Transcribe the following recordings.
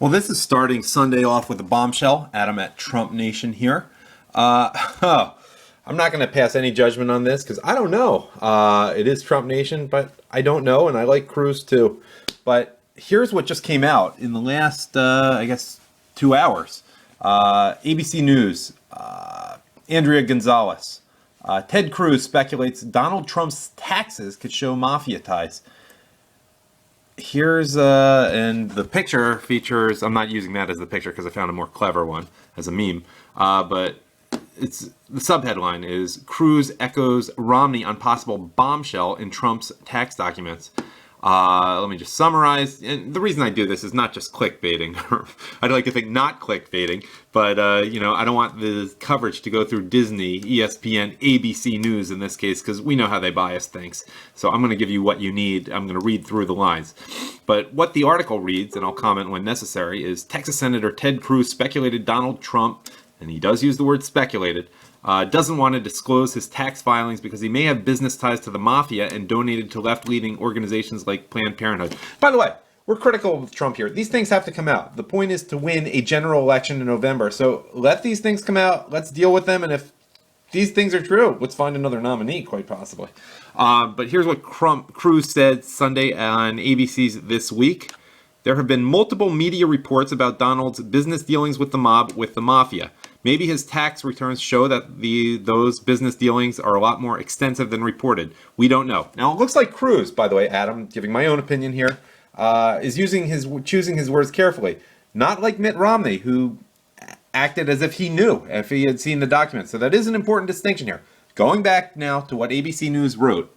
Well, this is starting Sunday off with a bombshell. Adam at Trump Nation here. I'm not going to pass any judgment on this because I don't know. It is Trump Nation, but I don't know, and I like Cruz too. But here's what just came out in the last, 2 hours. ABC News, Andrea Gonzalez. Ted Cruz speculates Donald Trump's taxes could show mafia ties. Here's and the picture features. I'm not using that as the picture because I found a more clever one as a meme. But it's the subheadline is Cruz echoes Romney on possible bombshell in Trump's tax documents. Let me just summarize. And the reason I do this is not just clickbaiting. I'd like to think not clickbaiting, but I don't want the coverage to go through Disney, ESPN, ABC News in this case, because we know how they bias things. So I'm going to give you what you need. I'm going to read through the lines. But what the article reads, and I'll comment when necessary, is Texas Senator Ted Cruz speculated Donald Trump, and he does use the word speculated, doesn't want to disclose his tax filings because he may have business ties to the mafia and donated to left-leaning organizations like Planned Parenthood. By the way, we're critical of Trump here. These things have to come out. The point is to win a general election in November. So let these things come out. Let's deal with them. And if these things are true, let's find another nominee, quite possibly. But here's what Cruz said Sunday on ABC's This Week. There have been multiple media reports about Donald's business dealings with the mob, with the mafia. Maybe his tax returns show that those business dealings are a lot more extensive than reported. We don't know. Now, it looks like Cruz, by the way, Adam, giving my own opinion here, is choosing his words carefully. Not like Mitt Romney, who acted as if he knew, if he had seen the documents. So that is an important distinction here. Going back now to what ABC News wrote,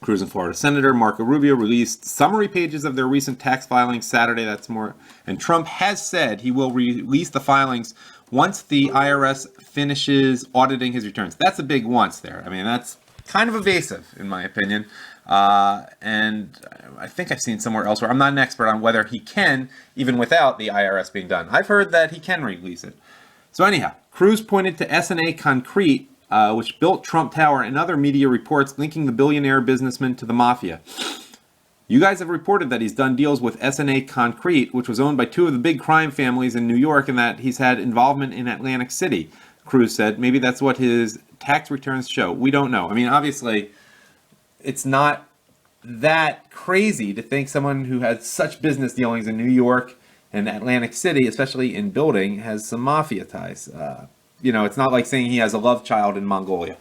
Cruz and Florida Senator Marco Rubio released summary pages of their recent tax filings Saturday. That's more. And Trump has said he will release the filings once the IRS finishes auditing his returns. That's a big once there. I mean, that's kind of evasive, in my opinion. And I think I've seen somewhere elsewhere. I'm not an expert on whether he can, even without the IRS being done. I've heard that he can release it. So anyhow, Cruz pointed to S&A Concrete, which built Trump Tower, and other media reports linking the billionaire businessman to the mafia. You guys have reported that he's done deals with S&A Concrete, which was owned by two of the big crime families in New York, and that he's had involvement in Atlantic City, Cruz said. Maybe that's what his tax returns show. We don't know. I mean, obviously, it's not that crazy to think someone who has such business dealings in New York and Atlantic City, especially in building, has some mafia ties. It's not like saying he has a love child in Mongolia.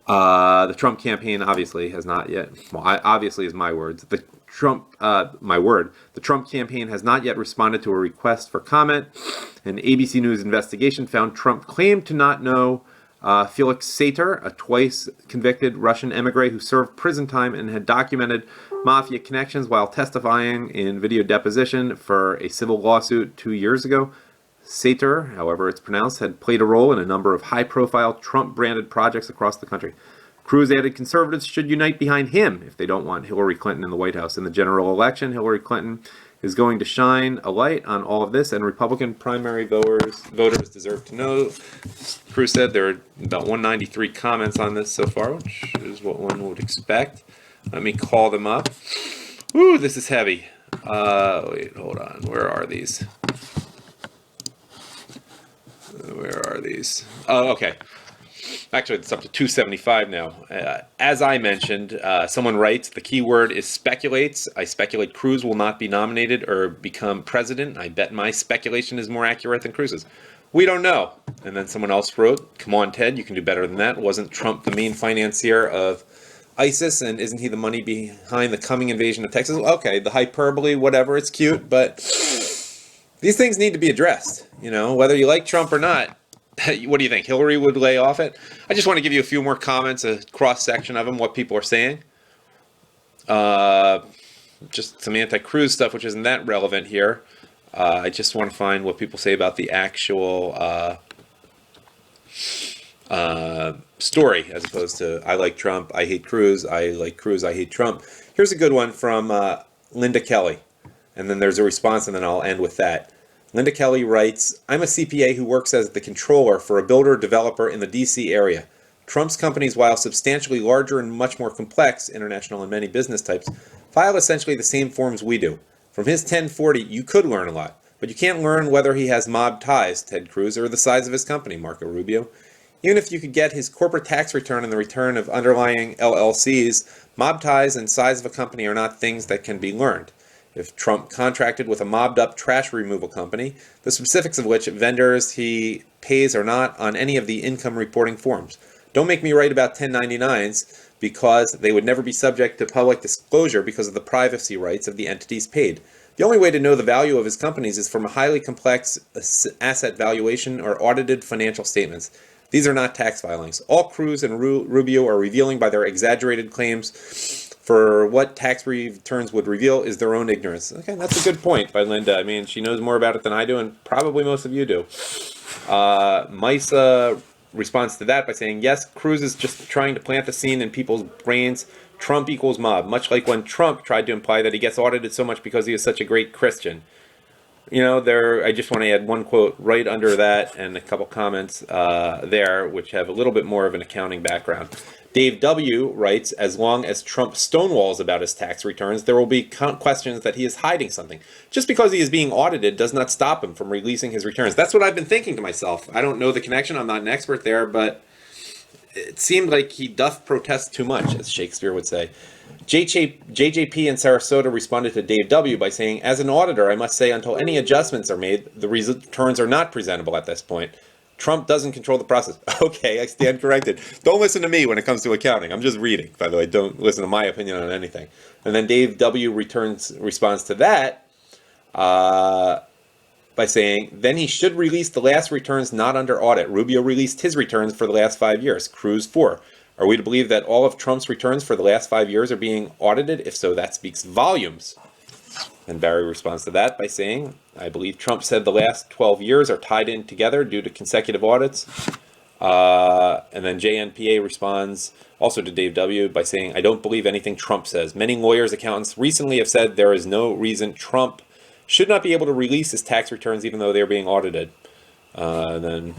The Trump campaign obviously has not yet. Well, obviously is my words. My word. The Trump campaign has not yet responded to a request for comment. An ABC News investigation found Trump claimed to not know Felix Sater, a twice convicted Russian emigre who served prison time and had documented mafia connections while testifying in video deposition for a civil lawsuit 2 years ago. Sater, however it's pronounced, had played a role in a number of high-profile Trump-branded projects across the country. Cruz added conservatives should unite behind him if they don't want Hillary Clinton in the White House. In the general election, Hillary Clinton is going to shine a light on all of this, and Republican primary voters deserve to know. Cruz said there are about 193 comments on this so far, which is what one would expect. Let me call them up. Ooh, this is heavy. Wait, hold on. Where are these? Oh, okay. Actually, it's up to 275 now. As I mentioned, someone writes, the key word is speculates. I speculate Cruz will not be nominated or become president. I bet my speculation is more accurate than Cruz's. We don't know. And then someone else wrote, come on, Ted, you can do better than that. Wasn't Trump the main financier of ISIS, and isn't he the money behind the coming invasion of Texas? Okay, the hyperbole, whatever, it's cute, but these things need to be addressed, whether you like Trump or not. What do you think? Hillary would lay off it? I just want to give you a few more comments, a cross-section of them, what people are saying. Just some anti-Cruz stuff, which isn't that relevant here. I just want to find what people say about the actual story, as opposed to I like Trump, I hate Cruz, I like Cruz, I hate Trump. Here's a good one from Linda Kelly. And then there's a response, and then I'll end with that. Linda Kelly writes, I'm a CPA who works as the controller for a builder-developer in the D.C. area. Trump's companies, while substantially larger and much more complex, international and many business types, file essentially the same forms we do. From his 1040, you could learn a lot, but you can't learn whether he has mob ties, Ted Cruz, or the size of his company, Marco Rubio. Even if you could get his corporate tax return and the return of underlying LLCs, mob ties and size of a company are not things that can be learned. If Trump contracted with a mobbed-up trash removal company, the specifics of which vendors he pays are not on any of the income reporting forms. Don't make me write about 1099s because they would never be subject to public disclosure because of the privacy rights of the entities paid. The only way to know the value of his companies is from a highly complex asset valuation or audited financial statements. These are not tax filings. All Cruz and Rubio are revealing by their exaggerated claims for what tax returns would reveal is their own ignorance. Okay, that's a good point by Linda. I mean, she knows more about it than I do, and probably most of you do. Misa responds to that by saying, yes, Cruz is just trying to plant the scene in people's brains. Trump equals mob, much like when Trump tried to imply that he gets audited so much because he is such a great Christian. You know, I just want to add one quote right under that and a couple comments there, which have a little bit more of an accounting background. Dave W. writes, as long as Trump stonewalls about his tax returns, there will be questions that he is hiding something. Just because he is being audited does not stop him from releasing his returns. That's what I've been thinking to myself. I don't know the connection. I'm not an expert there, but it seemed like he doth protest too much, as Shakespeare would say. JJP in Sarasota responded to Dave W. by saying, as an auditor, I must say until any adjustments are made, the returns are not presentable at this point. Trump doesn't control the process. Okay, I stand corrected. Don't listen to me when it comes to accounting. I'm just reading, by the way. Don't listen to my opinion on anything. And then Dave W. responds to that by saying, then he should release the last returns not under audit. Rubio released his returns for the last 5 years. Cruz 4. Are we to believe that all of Trump's returns for the last 5 years are being audited? If so, that speaks volumes. And Barry responds to that by saying, I believe Trump said the last 12 years are tied in together due to consecutive audits. And then JNPA responds also to Dave W. by saying, I don't believe anything Trump says. Many lawyers, accountants recently have said there is no reason Trump should not be able to release his tax returns even though they're being audited. And then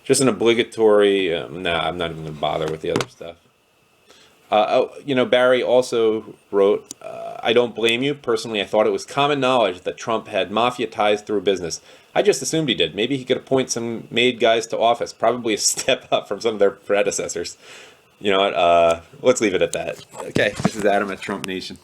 just an obligatory, I'm not even going to bother with the other stuff. Barry also wrote, I don't blame you. Personally, I thought it was common knowledge that Trump had mafia ties through business. I just assumed he did. Maybe he could appoint some made guys to office, probably a step up from some of their predecessors. You know what? Let's leave it at that. Okay, this is Adam at Trump Nation.